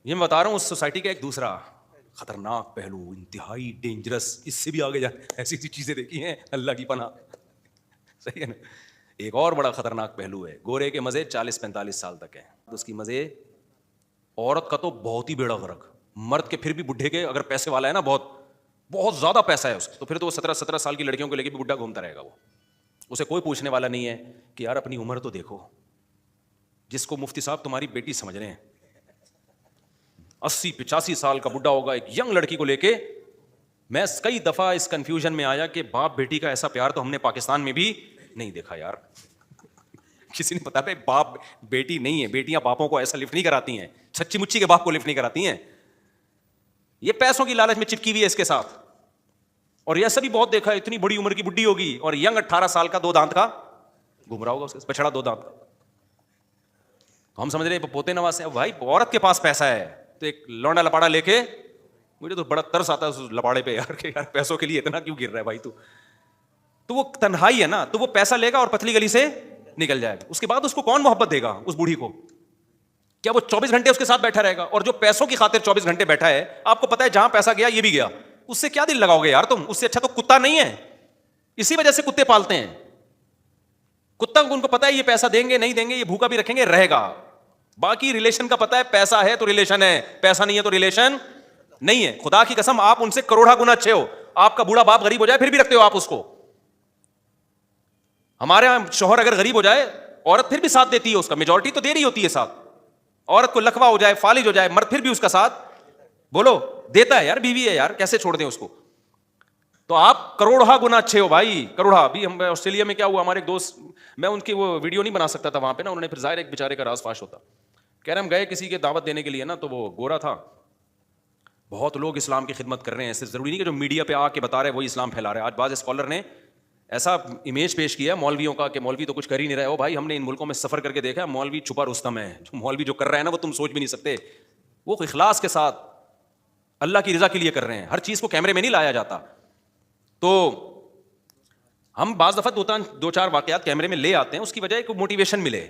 یہ میں بتا رہا ہوں اس سوسائٹی کا ایک دوسرا خطرناک پہلو، انتہائی ڈینجرس، اس سے بھی آگے جانے ایسی ایسی چیزیں دیکھی ہیں، اللہ کی پناہ، صحیح ہے نا. ایک اور بڑا خطرناک پہلو ہے، گورے کے مزے 40-45 سال تک ہیں، اس کی مزے. عورت کا تو بہت ہی بیڑا غرق، مرد کے پھر بھی بڈھے کے اگر پیسے والا ہے نا، بہت بہت زیادہ پیسہ ہے اس تو پھر تو وہ 17 سال کی لڑکیوں کو لے کے بھی بڈھا گھومتا رہے گا، وہ اسے کوئی پوچھنے والا نہیں ہے کہ یار اپنی عمر تو دیکھو. جس کو مفتی صاحب تمہاری بیٹی سمجھ رہے ہیں 80-85 سال کا بڈھا ہوگا ایک ینگ لڑکی کو لے کے. میں کئی دفعہ اس کنفیوژن میں آیا کہ باپ بیٹی کا ایسا پیار تو ہم نے پاکستان میں بھی نہیں دیکھا یار. کسی نے بتا باپ بیٹی نہیں ہے، بیٹیاں باپوں کو ایسا لفٹ نہیں کراتی ہیں، چھچی مچی کے باپ کو لفٹ نہیں کراتی ہیں. یہ پیسوں کی لالچ میں چپکی ہوئی ہے اس کے ساتھ. اور یہ ایسا بھی بہت دیکھا ہے، اتنی بڑی عمر کی بڈھی ہوگی اور ینگ 18 سال کا 2 دانت کا گھوم رہا ہوگا، اس کے بچڑا 2 دانت کا. تو ہم سمجھ رہے ہیں پوتے نواز سے. بھائی عورت کے پاس پیسہ ہے تو ایک لونڈا لپاڑا لے کے، مجھے تو بڑا ترس آتا ہے اس لپاڑے پہ یار، کہ یار پیسوں کے لیے اتنا کیوں گر رہا ہے بھائی تو وہ تنہائی ہے نا، تو وہ پیسہ لے گا اور پتلی گلی سے نکل جائے گا. اس کے بعد اس کو کون محبت دے گا اس بوڑھی کو؟ کیا وہ 24 گھنٹے اس کے ساتھ بیٹھا رہے گا؟ اور جو پیسوں کی خاطر 24 گھنٹے بیٹھا ہے، آپ کو پتا ہے جہاں پیسہ گیا یہ بھی گیا، اس سے کیا دل لگاؤ گے یار تم؟ اس سے اچھا تو کتا نہیں ہے. اسی وجہ سے کتے پالتے ہیں. کتا ان کو پتا ہے یہ پیسہ دیں گے نہیں دیں گے، یہ بھوکا بھی رکھیں گے رہے گا. باقی ریلیشن کا پتا ہے، پیسہ ہے تو ریلیشن ہے، پیسہ نہیں ہے تو ریلیشن نہیں ہے. خدا کی قسم آپ ان سے کروڑا گنا اچھے ہو، آپ کا بوڑھا باپ غریب ہو جائے پھر بھی رکھتے ہو آپ اس کو. ہمارے یہاں شوہر اگر غریب ہو جائے عورت پھر بھی ساتھ دیتی ہے اس کا، میجورٹی تو دے رہی ہوتی ہے ساتھ. عورت کو لکوا ہو جائے، فالج ہو جائے، مرد پھر بھی اس کا ساتھ بولو دیتا ہے. یار بیوی ہے یار، کیسے چھوڑ دیں اس کو؟ تو آپ کروڑا گنا اچھے ہو بھائی، کروڑا. ابھی ہم آسٹریلیا میں کیا ہوا، ہمارے ایک دوست، میں ان کی وہ ویڈیو نہیں بنا سکتا تھا وہاں پہ نا، انہوں نے پھر ظاہر ایک بیچارے کا راز فاش ہوتا. کہہ رہے ہم گئے کسی کے دعوت دینے کے لیے نا، تو وہ گورا تھا. بہت لوگ اسلام کی خدمت کر رہے ہیں، صرف ضروری نہیں کہ جو میڈیا پہ آ کے بتا رہے وہی اسلام پھیلا رہے ہیں. آج بعض اسکالر نے ایسا امیج پیش کیا ہے مولویوں کا کہ مولوی تو کچھ کر ہی نہیں رہے. ہو بھائی ہم نے ان ملکوں میں سفر کر کے دیکھا ہے، مولوی چھپا رستم ہے. جو مولوی جو کر رہے ہیں نا وہ تم سوچ بھی نہیں سکتے. وہ اخلاص کے ساتھ اللہ کی رضا کے لیے کر رہے ہیں، ہر چیز کو کیمرے میں نہیں لایا جاتا. تو ہم بعض دفعہ 2-4 واقعات کیمرے میں لے آتے ہیں، اس کی وجہ ہے کہ موٹیویشن ملے.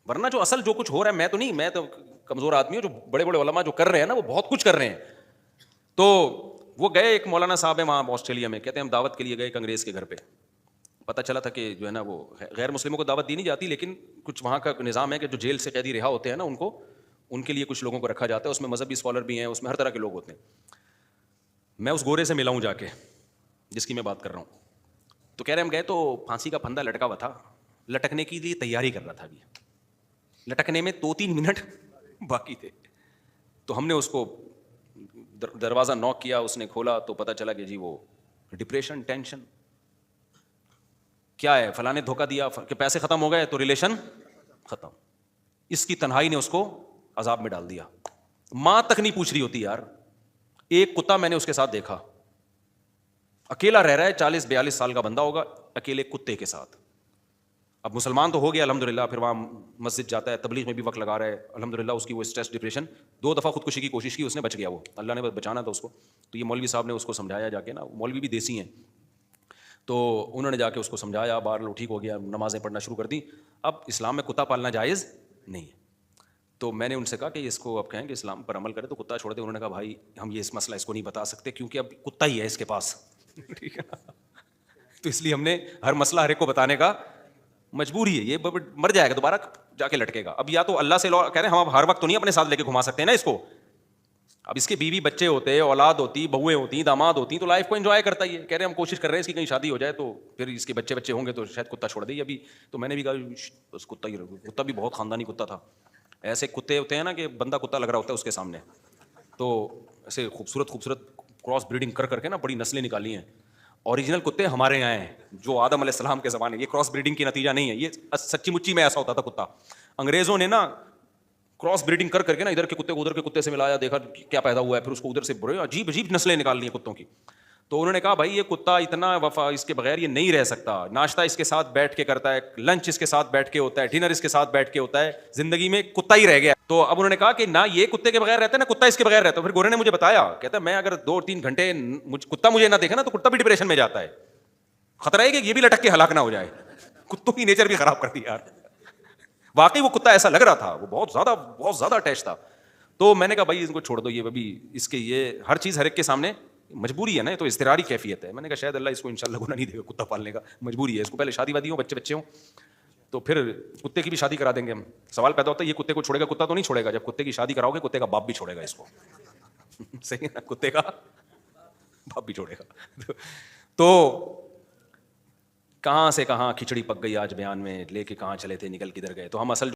ورنہ جو اصل جو کچھ ہو رہا ہے، میں تو نہیں، میں تو کمزور آدمی ہوں. جو بڑے بڑے علماء جو کر رہے ہیں نا وہ بہت کچھ کر رہے ہیں. تو وہ گئے، ایک مولانا صاحب ہیں وہاں آسٹریلیا میں، کہتے ہیں ہم دعوت کے لیے گئے ایک انگریز کے گھر پہ. پتہ چلا تھا کہ جو ہے نا وہ غیر مسلموں کو دعوت دی نہیں جاتی، لیکن کچھ وہاں کا نظام ہے کہ جو جیل سے قیدی رہا ہوتے ہیں نا ان کے لیے کچھ لوگوں کو رکھا جاتا ہے. اس میں مذہبی اسکالر بھی ہیں، اس میں ہر طرح کے لوگ ہوتے ہیں. میں اس گورے سے ملا ہوں جا کے جس کی میں بات کر رہا ہوں. تو کہہ رہے ہم گئے تو پھانسی کا پھندا لٹکا ہوا تھا، لٹکنے کے لیے تیاری کر رہا تھا. ابھی لٹکنے میں 2-3 منٹ باقی تھے. تو ہم نے اس کو دروازہ نوک کیا، اس نے کھولا تو پتہ چلا کہ جی وہ ڈپریشن، ٹینشن. کیا ہے؟ فلاں نے دھوکہ دیا کہ پیسے ختم ہو گئے تو ریلیشن ختم. اس کی تنہائی نے اس کو عذاب میں ڈال دیا. ماں تک نہیں پوچھ رہی ہوتی یار. ایک کتا میں نے اس کے ساتھ دیکھا، اکیلا رہ رہا ہے، 40-42 سال کا بندہ ہوگا، اکیلے کتے کے ساتھ. اب مسلمان تو ہو گیا الحمدللہ، پھر وہاں مسجد جاتا ہے، تبلیغ میں بھی وقت لگا رہا ہے الحمدللہ. اس کی وہ اسٹریس، ڈپریشن، 2 دفعہ خودکشی کی کوشش کی، اس نے بچ گیا، وہ اللہ نے بچانا تھا اس کو. تو یہ مولوی صاحب نے اس کو سمجھایا جا کے نا، مولوی بھی دیسی ہیں، تو انہوں نے جا کے اس کو سمجھایا، بار لو ٹھیک ہو گیا، نمازیں پڑھنا شروع کر دی. اب اسلام میں کتا پالنا جائز نہیں ہے. تو میں نے ان سے کہا کہ اس کو اب کہیں کہ اسلام پر عمل کرے تو کتا چھوڑ دے. انہوں نے کہا بھائی ہم یہ اس مسئلہ اس کو نہیں بتا سکتے کیونکہ اب کتا ہی ہے اس کے پاس. ٹھیک ہے، تو اس لیے ہم نے ہر مسئلہ ہر ایک کو بتانے کا مجبوری ہے. یہ مر جائے گا دوبارہ جا کے لٹکے گا. اب یا تو اللہ سے کہہ رہے ہیں ہم ہر وقت تو نہیں اپنے ساتھ لے کے گھما سکتے ہیں نا اس کو. اب اس کے بیوی بچے ہوتے، اولاد ہوتی، بہویں ہوتی، داماد ہوتی، تو لائف کو انجوائے کرتا ہی ہے. کہہ رہے ہیں ہم کوشش کر رہے ہیں اس کی کہیں شادی ہو جائے تو پھر اس کے بچے ہوں گے تو شاید کتا چھوڑ دے. ابھی تو میں نے بھی کہا اس کتا بھی بہت خاندانی کتا تھا. ایسے کتے ہوتے ہیں نا کہ بندہ کتا لگ رہا ہوتا ہے اس کے سامنے. تو ایسے خوبصورت کراس بریڈنگ کر کے نا بڑی نسلیں نکالی ہیں. اوریجنل کتے ہمارے یہاں ہیں جو آدم علیہ السلام کے زمانے. یہ کراس بریڈنگ کی نتیجہ نہیں ہے، یہ سچی مچی میں ایسا ہوتا تھا کتا. انگریزوں نے نا کراس بریڈنگ کر کے نا ادھر کے کتے کو ادھر کے کتے سے ملایا، دیکھا کیا پیدا ہوا ہے، پھر اس کو ادھر سے بڑے عجیب نسلیں نکال لی ہیں کتوں کی. تو انہوں نے کہا بھائی یہ کتا اتنا وفا، اس کے بغیر یہ نہیں رہ سکتا. ناشتہ اس کے ساتھ بیٹھ کے کرتا ہے، لنچ اس کے ساتھ بیٹھ کے ہوتا ہے، ڈنر اس کے ساتھ بیٹھ کے ہوتا ہے، زندگی میں کتا ہی رہ گیا. تو اب انہوں نے کہا کہ نہ یہ کتے کے بغیر رہتا ہے، نہ کتا اس کے بغیر رہتا ہے. پھر گورے نے مجھے بتایا، کہتا ہے میں اگر 2-3 گھنٹے کتا مجھے نہ دیکھے نا تو کتا بھی ڈپریشن میں جاتا ہے. خطرہ ہے کہ یہ بھی لٹک کے ہلاک نہ ہو جائے. کتوں کی نیچر بھی خراب کر دی یار. واقعی وہ کتا ایسا لگ رہا تھا، وہ بہت زیادہ اٹیچ تھا. تو میں نے کہا بھائی ان کو چھوڑ دو, یہ ابھی اس کے یہ ہر چیز ہر ایک کے سامنے مجبوری ہے نا, تو اضطراری کیفیت ہے. میں نے کہا شاید اللہ اس کو انشاءاللہ گناہ نہیں دے گا کتا پالنے کا, مجبوری ہے اس کو, پہلے شادی وادی ہوں, بچے ہوں, تو پھر کتے کی بھی شادی کرا دیں گے ہم. سوال پیدا ہوتا ہے یہ کتے کو چھوڑے گا, کتا تو نہیں چھوڑے گا, جب کتے کی شادی کراؤ گے کتے کا باپ بھی چھوڑے گا اس کو. صحیح ہے نا, کتے کا باپ بھی چھوڑے گا. تو کہاں سے کہاں کھچڑی پک گئی آج بیان میں, لے کے کہاں چلے تھے نکل کدھر گئے. تو ہم اصل